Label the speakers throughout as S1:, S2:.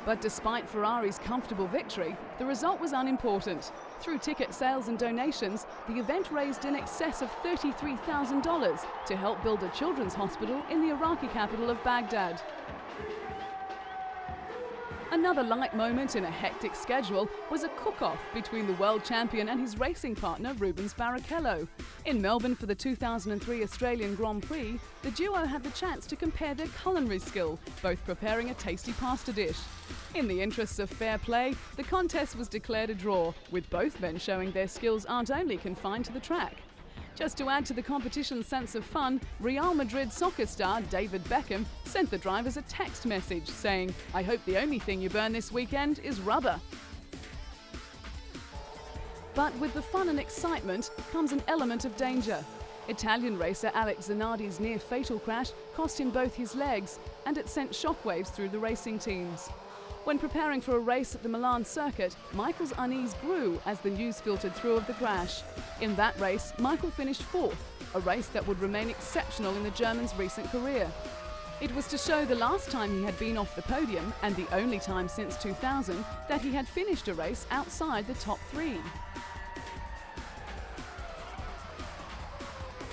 S1: But despite Ferrari's comfortable victory, the result was unimportant. Through ticket sales and donations, the event raised in excess of $33,000 to help build a children's hospital in the Iraqi capital of Baghdad. Another light moment in a hectic schedule was a cook-off between the world champion and his racing partner Rubens Barrichello. In Melbourne for the 2003 Australian Grand Prix, the duo had the chance to compare their culinary skill, both preparing a tasty pasta dish. In the interests of fair play, the contest was declared a draw, with both men showing their skills aren't only confined to the track. Just to add to the competition's sense of fun, Real Madrid soccer star David Beckham sent the drivers a text message saying, "I hope the only thing you burn this weekend is rubber." But with the fun and excitement comes an element of danger. Italian racer Alex Zanardi's near-fatal crash cost him both his legs, and it sent shockwaves through the racing teams. When preparing for a race at the Milan circuit, Michael's unease grew as the news filtered through of the crash. In that race, Michael finished fourth, a race that would remain exceptional in the German's recent career. It was to show the last time he had been off the podium, and the only time since 2000, that he had finished a race outside the top three.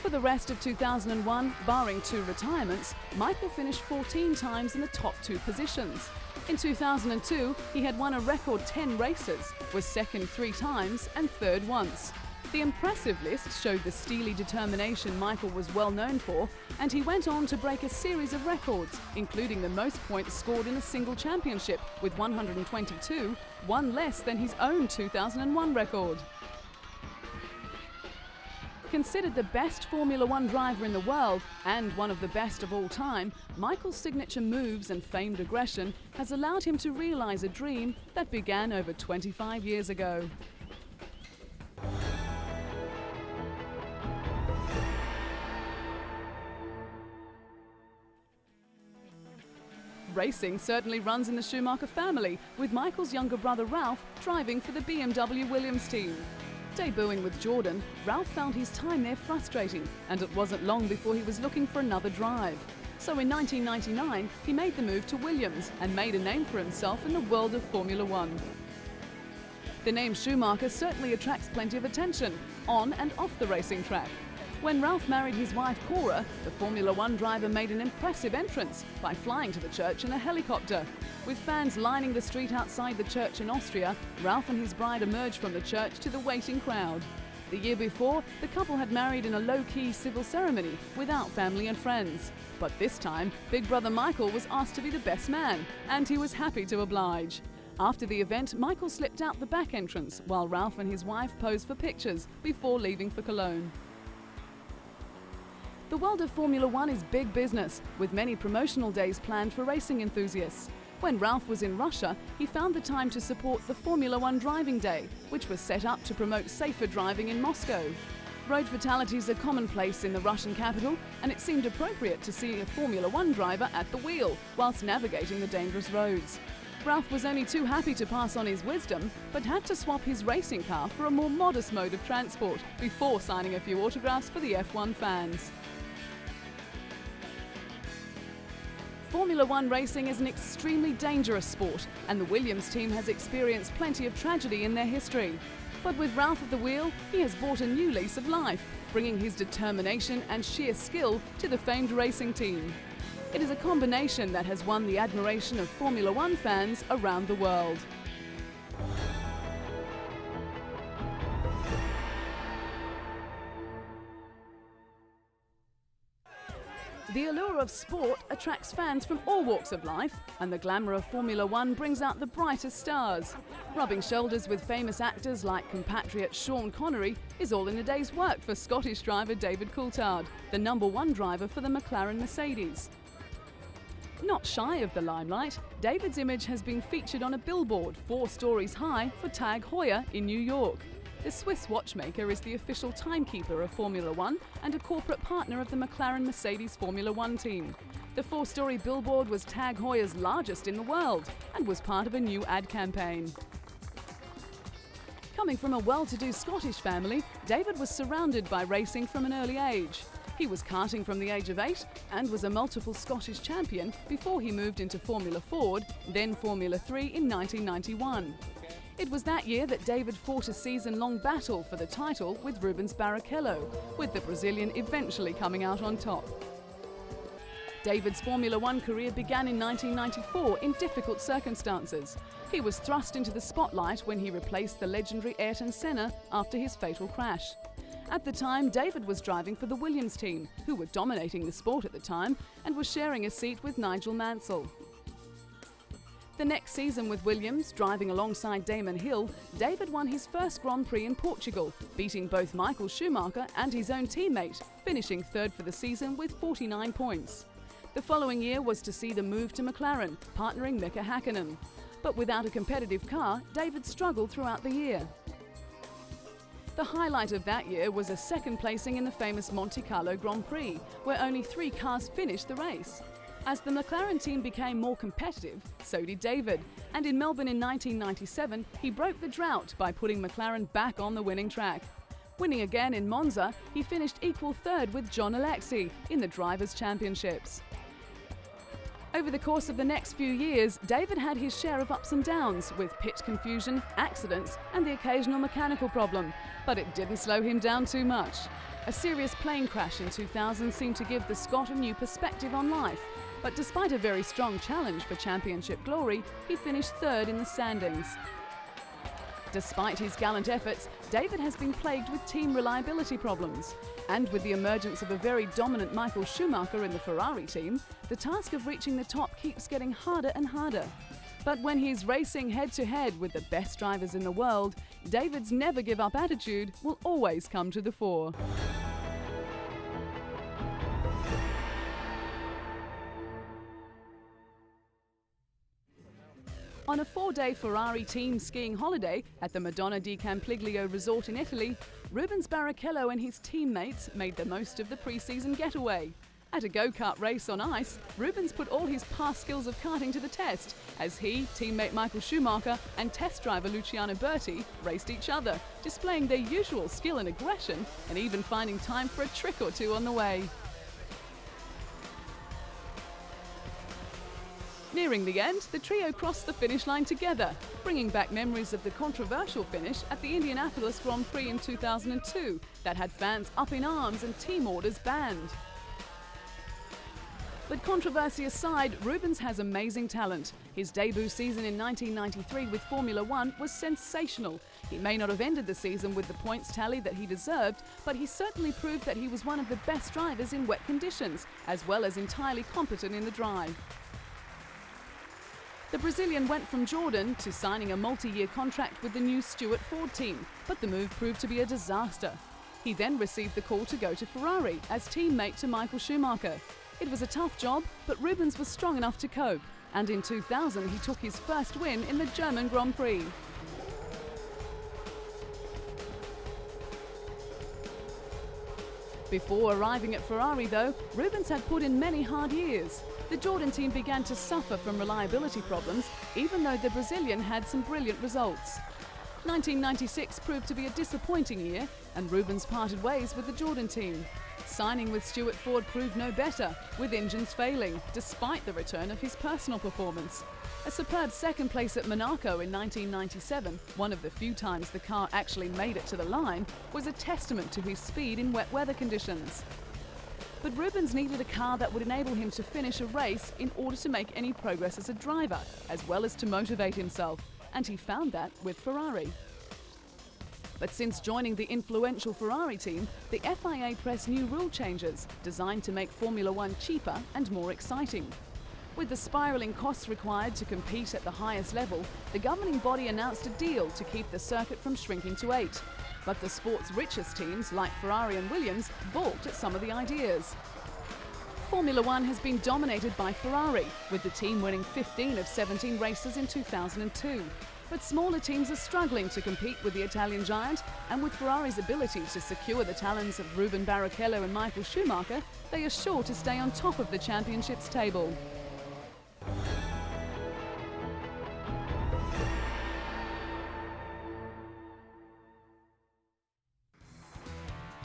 S1: For the rest of 2001, barring 2 retirements, Michael finished 14 times in the top 2 positions. In 2002, he had won a record 10 races, was second 3 times and third once. The impressive list showed the steely determination Michael was well known for, and he went on to break a series of records, including the most points scored in a single championship with 122, one less than his own 2001 record. Considered the best Formula One driver in the world and one of the best of all time, Michael's signature moves and famed aggression has allowed him to realize a dream that began over 25 years ago. Racing certainly runs in the Schumacher family, with Michael's younger brother Ralph driving for the BMW Williams team. Debuting with Jordan, Ralph found his time there frustrating, and it wasn't long before he was looking for another drive. So in 1999, he made the move to Williams and made a name for himself in the world of Formula One. The name Schumacher certainly attracts plenty of attention, on and off the racing track. When Ralph married his wife Cora, the Formula One driver made an impressive entrance by flying to the church in a helicopter. With fans lining the street outside the church in Austria, Ralph and his bride emerged from the church to the waiting crowd. The year before, the couple had married in a low-key civil ceremony without family and friends. But this time, big brother Michael was asked to be the best man, and he was happy to oblige. After the event, Michael slipped out the back entrance while Ralph and his wife posed for pictures before leaving for Cologne. The world of Formula One is big business, with many promotional days planned for racing enthusiasts. When Ralph was in Russia, he found the time to support the Formula One Driving Day, which was set up to promote safer driving in Moscow. Road fatalities are commonplace in the Russian capital, and it seemed appropriate to see a Formula One driver at the wheel whilst navigating the dangerous roads. Ralph was only too happy to pass on his wisdom, but had to swap his racing car for a more modest mode of transport before signing a few autographs for the F1 fans. Formula One racing is an extremely dangerous sport, and the Williams team has experienced plenty of tragedy in their history. But with Ralph at the wheel, he has brought a new lease of life, bringing his determination and sheer skill to the famed racing team. It is a combination that has won the admiration of Formula One fans around the world. The allure of sport attracts fans from all walks of life, and the glamour of Formula One brings out the brightest stars. Rubbing shoulders with famous actors like compatriot Sean Connery is all in a day's work for Scottish driver David Coulthard, the #1 driver for the McLaren Mercedes. Not shy of the limelight, David's image has been featured on a billboard 4 stories high for Tag Heuer in New York. The Swiss watchmaker is the official timekeeper of Formula One and a corporate partner of the McLaren Mercedes Formula One team. The 4-story billboard was Tag Heuer's largest in the world and was part of a new ad campaign. Coming from a well-to-do Scottish family, David was surrounded by racing from an early age. He was karting from the age of 8 and was a multiple Scottish champion before he moved into Formula Ford, then Formula 3 in 1991. It was that year that David fought a season-long battle for the title with Rubens Barrichello, with the Brazilian eventually coming out on top. David's Formula One career began in 1994 in difficult circumstances. He was thrust into the spotlight when he replaced the legendary Ayrton Senna after his fatal crash. At the time, David was driving for the Williams team, who were dominating the sport at the time, and was sharing a seat with Nigel Mansell. The next season with Williams, driving alongside Damon Hill, David won his first Grand Prix in Portugal, beating both Michael Schumacher and his own teammate, finishing third for the season with 49 points. The following year was to see the move to McLaren, partnering Mika Häkkinen. But without a competitive car, David struggled throughout the year. The highlight of that year was a second placing in the famous Monte Carlo Grand Prix, where only 3 cars finished the race. As the McLaren team became more competitive, so did David, and in Melbourne in 1997, he broke the drought by putting McLaren back on the winning track. Winning again in Monza, he finished equal third with John Alexi in the Drivers' Championships. Over the course of the next few years, David had his share of ups and downs, with pit confusion, accidents, and the occasional mechanical problem, but it didn't slow him down too much. A serious plane crash in 2000 seemed to give the Scot a new perspective on life, but despite a very strong challenge for championship glory, he finished third in the standings. Despite his gallant efforts, David has been plagued with team reliability problems. And with the emergence of a very dominant Michael Schumacher in the Ferrari team, the task of reaching the top keeps getting harder and harder. But when he's racing head-to-head with the best drivers in the world, David's never-give-up attitude will always come to the fore. On a 4-day Ferrari team skiing holiday at the Madonna di Campiglio resort in Italy, Rubens Barrichello and his teammates made the most of the pre-season getaway. At a go-kart race on ice, Rubens put all his past skills of karting to the test as he, teammate Michael Schumacher and test driver Luciano Berti raced each other, displaying their usual skill and aggression and even finding time for a trick or two on the way. Nearing the end, the trio crossed the finish line together, bringing back memories of the controversial finish at the Indianapolis Grand Prix in 2002 that had fans up in arms and team orders banned. But controversy aside, Rubens has amazing talent. His debut season in 1993 with Formula One was sensational. He may not have ended the season with the points tally that he deserved, but he certainly proved that he was one of the best drivers in wet conditions, as well as entirely competent in the dry. The Brazilian went from Jordan to signing a multi-year contract with the new Stewart Ford team, but the move proved to be a disaster. He then received the call to go to Ferrari as teammate to Michael Schumacher. It was a tough job, but Rubens was strong enough to cope, and in 2000 he took his first win in the German Grand Prix. Before arriving at Ferrari though, Rubens had put in many hard years. The Jordan team began to suffer from reliability problems, even though the Brazilian had some brilliant results. 1996 proved to be a disappointing year, and Rubens parted ways with the Jordan team. Signing with Stewart Ford proved no better, with engines failing, despite the return of his personal performance. A superb second place at Monaco in 1997, one of the few times the car actually made it to the line, was a testament to his speed in wet weather conditions. But Rubens needed a car that would enable him to finish a race in order to make any progress as a driver, as well as to motivate himself, and he found that with Ferrari. But since joining the influential Ferrari team, the FIA pressed new rule changes designed to make Formula One cheaper and more exciting. With the spiralling costs required to compete at the highest level, the governing body announced a deal to keep the circuit from shrinking to 8. But the sport's richest teams, like Ferrari and Williams, balked at some of the ideas. Formula One has been dominated by Ferrari, with the team winning 15 of 17 races in 2002. But smaller teams are struggling to compete with the Italian giant, and with Ferrari's ability to secure the talents of Rubens Barrichello and Michael Schumacher, they are sure to stay on top of the championship's table.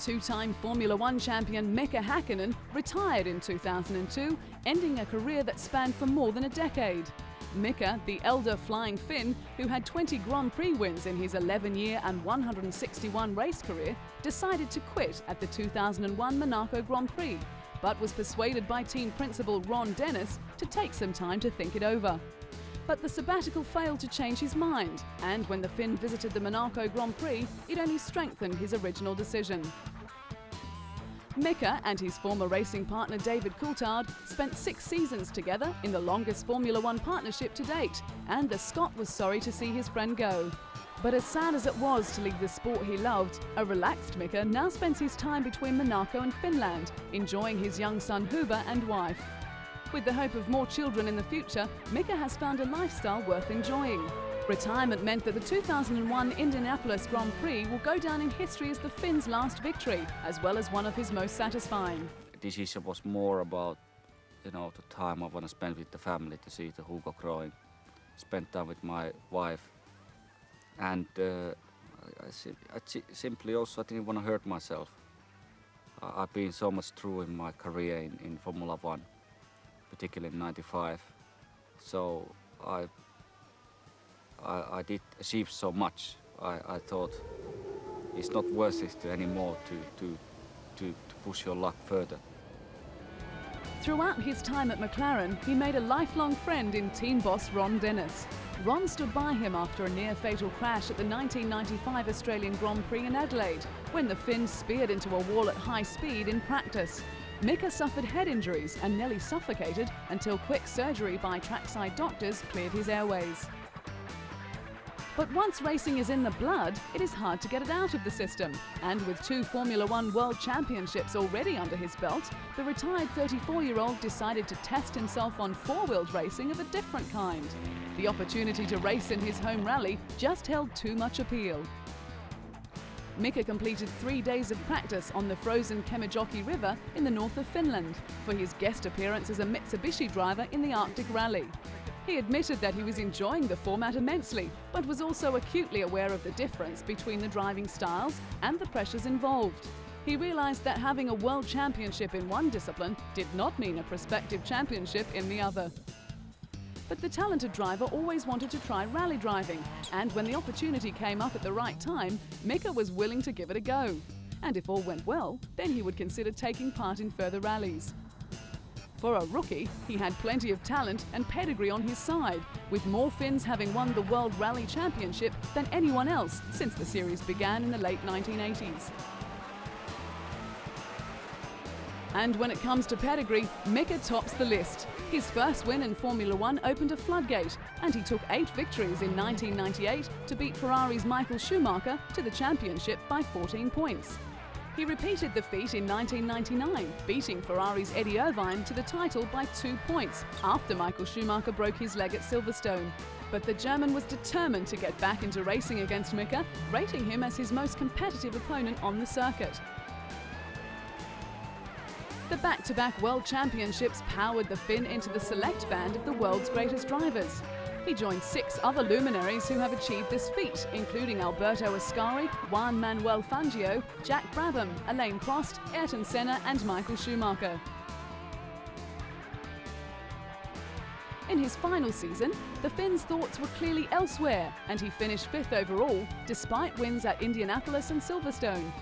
S1: Two-time Formula One champion Mika Häkkinen retired in 2002, ending a career that spanned for more than a decade. Mika, the elder flying Finn, who had 20 Grand Prix wins in his 11-year and 161 race career, decided to quit at the 2001 Monaco Grand Prix, but was persuaded by team principal Ron Dennis to take some time to think it over. But the sabbatical failed to change his mind, and when the Finn visited the Monaco Grand Prix, it only strengthened his original decision. Mika and his former racing partner David Coulthard spent 6 seasons together in the longest Formula One partnership to date, and the Scot was sorry to see his friend go. But as sad as it was to leave the sport he loved, a relaxed Mika now spends his time between Monaco and Finland, enjoying his young son Huber and wife. With the hope of more children in the future, Mika has found a lifestyle worth enjoying. Retirement meant that the 2001 Indianapolis Grand Prix will go down in history as the Finn's last victory, as well as one of his most satisfying.
S2: The decision was more about, the time I want to spend with the family, to see the Hugo growing, spend time with my wife, and I simply also didn't want to hurt myself. I've been so much through in my career in Formula One, particularly in '95, so I did achieve so much. I thought it's not worth it anymore to push your luck further.
S1: Throughout his time at McLaren, he made a lifelong friend in team boss Ron Dennis. Ron stood by him after a near-fatal crash at the 1995 Australian Grand Prix in Adelaide, when the Finn speared into a wall at high speed in practice. Mika suffered head injuries and nearly suffocated until quick surgery by trackside doctors cleared his airways. But once racing is in the blood, it is hard to get it out of the system. And with 2 Formula One World Championships already under his belt, the retired 34-year-old decided to test himself on four-wheeled racing of a different kind. The opportunity to race in his home rally just held too much appeal. Mika completed 3 days of practice on the frozen Kemijoki River in the north of Finland for his guest appearance as a Mitsubishi driver in the Arctic Rally. He admitted that he was enjoying the format immensely, but was also acutely aware of the difference between the driving styles and the pressures involved. He realised that having a world championship in one discipline did not mean a prospective championship in the other. But the talented driver always wanted to try rally driving, and when the opportunity came up at the right time, Mika was willing to give it a go. And if all went well, then he would consider taking part in further rallies. For a rookie, he had plenty of talent and pedigree on his side, with more Finns having won the World Rally Championship than anyone else since the series began in the late 1980s. And when it comes to pedigree, Mika tops the list. His first win in Formula One opened a floodgate, and he took 8 victories in 1998 to beat Ferrari's Michael Schumacher to the championship by 14 points. He repeated the feat in 1999, beating Ferrari's Eddie Irvine to the title by 2 points after Michael Schumacher broke his leg at Silverstone. But the German was determined to get back into racing against Mika, rating him as his most competitive opponent on the circuit. The back-to-back World Championships powered the Finn into the select band of the world's greatest drivers. He joined 6 other luminaries who have achieved this feat, including Alberto Ascari, Juan Manuel Fangio, Jack Brabham, Alain Prost, Ayrton Senna and Michael Schumacher. In his final season, the Finn's thoughts were clearly elsewhere, and he finished 5th overall, despite wins at Indianapolis and Silverstone.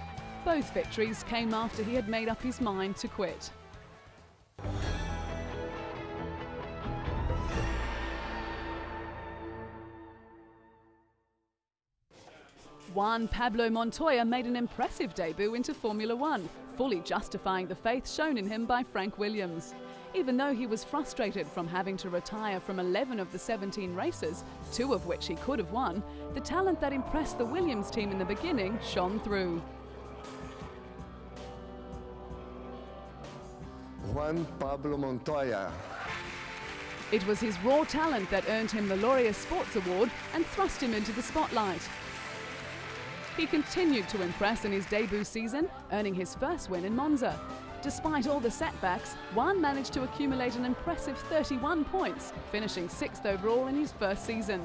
S1: Both victories came after he had made up his mind to quit. Juan Pablo Montoya made an impressive debut into Formula One, fully justifying the faith shown in him by Frank Williams. Even though he was frustrated from having to retire from 11 of the 17 races, 2 of which he could have won, the talent that impressed the Williams team in the beginning shone through.
S3: Juan Pablo Montoya.
S1: It was his raw talent that earned him the Laureus Sports Award and thrust him into the spotlight. He continued to impress in his debut season, earning his first win in Monza. Despite all the setbacks, Juan managed to accumulate an impressive 31 points, finishing 6th overall in his first season.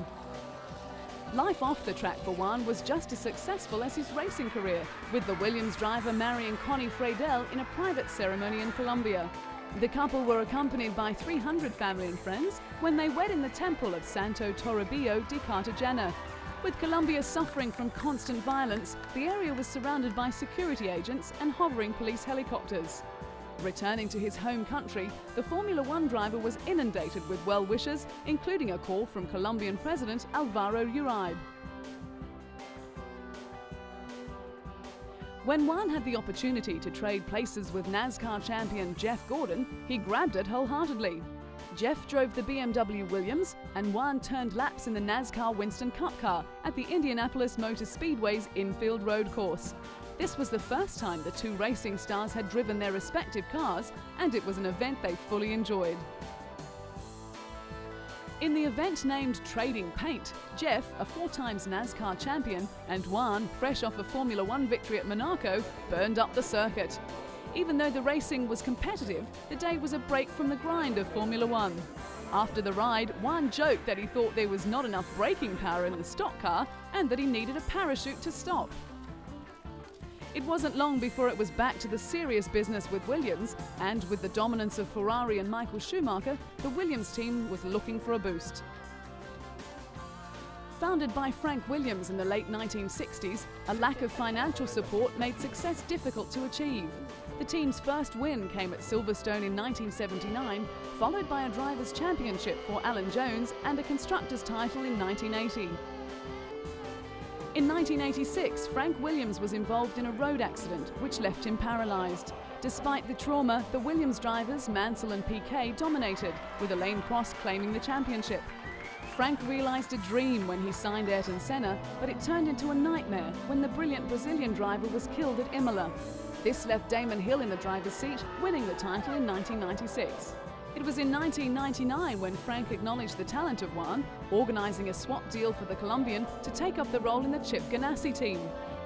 S1: Life off the track for Juan was just as successful as his racing career, with the Williams driver marrying Connie Freidel in a private ceremony in Colombia. The couple were accompanied by 300 family and friends when they wed in the temple of Santo Toribio de Cartagena. With Colombia suffering from constant violence, the area was surrounded by security agents and hovering police helicopters. Returning to his home country, the Formula One driver was inundated with well-wishers, including a call from Colombian President Alvaro Uribe. When Juan had the opportunity to trade places with NASCAR champion Jeff Gordon, he grabbed it wholeheartedly. Jeff drove the BMW Williams, and Juan turned laps in the NASCAR Winston Cup car at the Indianapolis Motor Speedway's infield road course. This was the first time the two racing stars had driven their respective cars, and it was an event they fully enjoyed. In the event named Trading Paint, Jeff, a 4 times NASCAR champion, and Juan, fresh off a Formula One victory at Monaco, burned up the circuit. Even though the racing was competitive, the day was a break from the grind of Formula One. After the ride, Juan joked that he thought there was not enough braking power in the stock car and that he needed a parachute to stop. It wasn't long before it was back to the serious business with Williams, and with the dominance of Ferrari and Michael Schumacher, the Williams team was looking for a boost. Founded by Frank Williams in the late 1960s, a lack of financial support made success difficult to achieve. The team's first win came at Silverstone in 1979, followed by a Drivers' Championship for Alan Jones and a Constructors' title in 1980. In 1986, Frank Williams was involved in a road accident which left him paralysed. Despite the trauma, the Williams drivers, Mansell and Piquet, dominated, with Alain Prost claiming the championship. Frank realised a dream when he signed Ayrton Senna, but it turned into a nightmare when the brilliant Brazilian driver was killed at Imola. This left Damon Hill in the driver's seat, winning the title in 1996. It was in 1999 when Frank acknowledged the talent of Juan, organising a swap deal for the Colombian to take up the role in the Chip Ganassi team.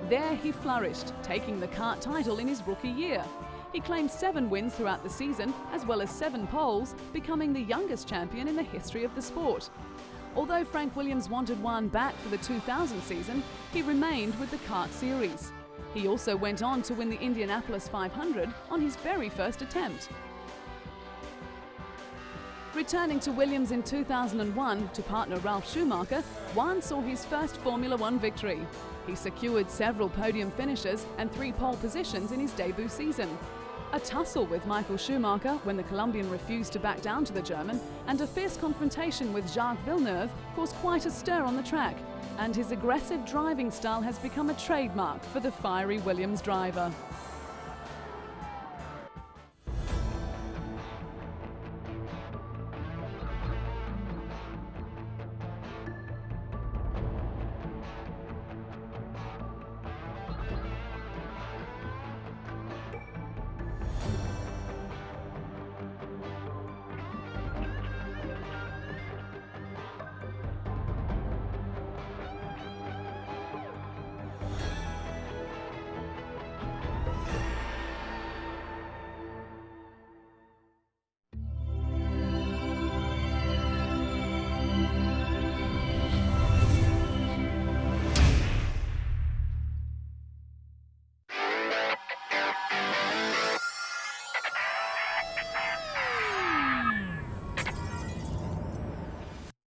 S1: There he flourished, taking the kart title in his rookie year. He claimed 7 wins throughout the season, as well as 7 poles, becoming the youngest champion in the history of the sport. Although Frank Williams wanted Juan back for the 2000 season, he remained with the kart series. He also went on to win the Indianapolis 500 on his very first attempt. Returning to Williams in 2001 to partner Ralf Schumacher, Juan saw his first Formula One victory. He secured several podium finishes and 3 pole positions in his debut season. A tussle with Michael Schumacher when the Colombian refused to back down to the German, and a fierce confrontation with Jacques Villeneuve caused quite a stir on the track, and his aggressive driving style has become a trademark for the fiery Williams driver.